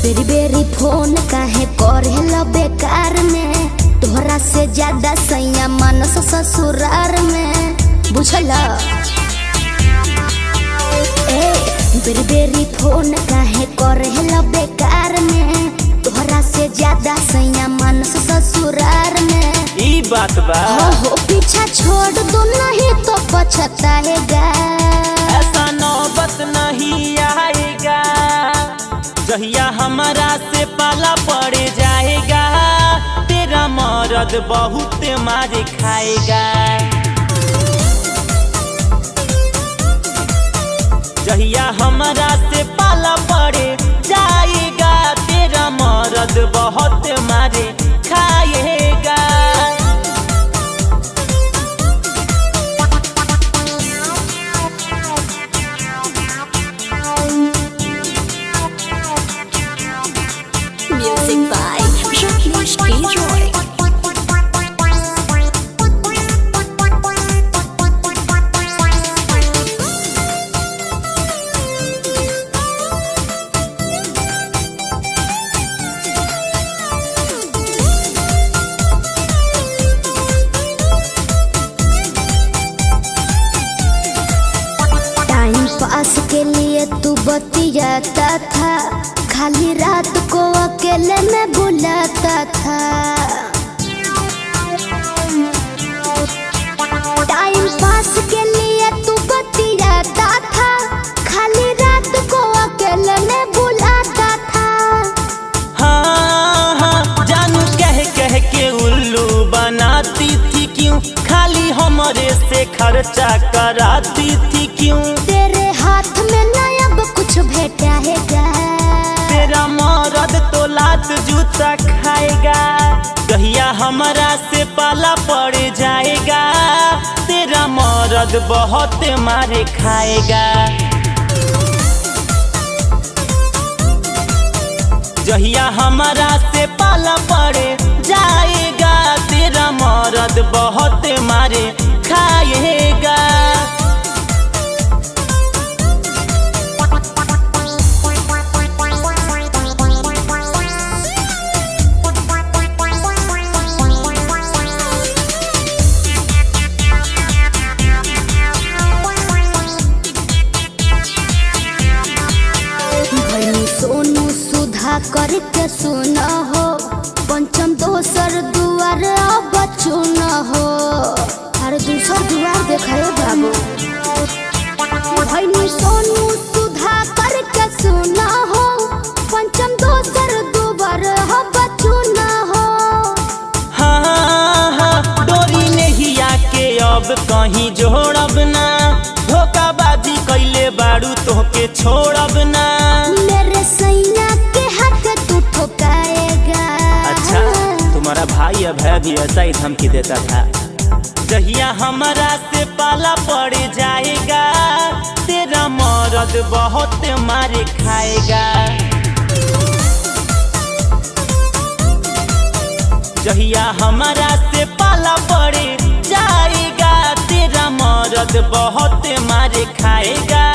बेरी बेरी फोन काहे करेला बेकार में, तोहरा से ज्यादा सैया मानस ससुरार में, बुझला। ए बेरी बेरी फोन काहे करेला बेकार में, तोहरा से ज्यादा सैया मानस ससुरार में। ई बात बा हो पीछा छोड़ दो नहीं तो पछताएगा। ऐसा नौबत नहीं आएगा, जहिया हमारा से पाला पड़ जाएगा। तेरा मर्द बहुत मार खाएगा, जहिया हमारा से पाला पड़ जाएगा। तेरा मर्द बहुत मार खाएगा। Music by Rakesh Roy. Time pass के लिए तू बतियाता था, खाली रात को अकेले में बुलाता था। टाइम पास के लिए तू बतियाता था, खाली रात को अकेले में बुलाता था। हाँ हाँ जानू कह कह के उल्लू बनाती थी क्यों, खाली हमारे से खर्चा कराती थी क्यों। तेरे हाथ में ना अब कुछ भेटाएगा, तेरा मर्द तो लात जूता खाएगा। कहिया हमारा से पाला पड़ जाएगा। तेरा मर्द बहुत मारे खाएगा, जहिया हमारा से पाला पड़ जाएगा। तेरा मर्द बहुत मारे खाएगा। सोनू सुधा करके सुना हो, पंचम दोसर दुआर अब चुना हो। अरे दूसर दुआर देखाए बाबू। भैनी सोनू सुधा करके सुना हो, पंचम दोसर दुआर अब चुना हो। हाँ हाँ डोरी नहीं आके अब कहीं जोड़ब ना, धोखाबाजी कैले बारू तोहके छोड़ब ना। मेरे सैया के हाथ तू ठोकाएगा। अच्छा तुम्हारा भाई अभय भी ऐसा ही धमकी देता था। जहिया हमारा से पाला पड़ जाएगा। तेरा मर्द बहुत मार खाएगा, जहिया हमारा से पाला पड़ जाएगा। तेरा मर्द बहुत मार खाएगा।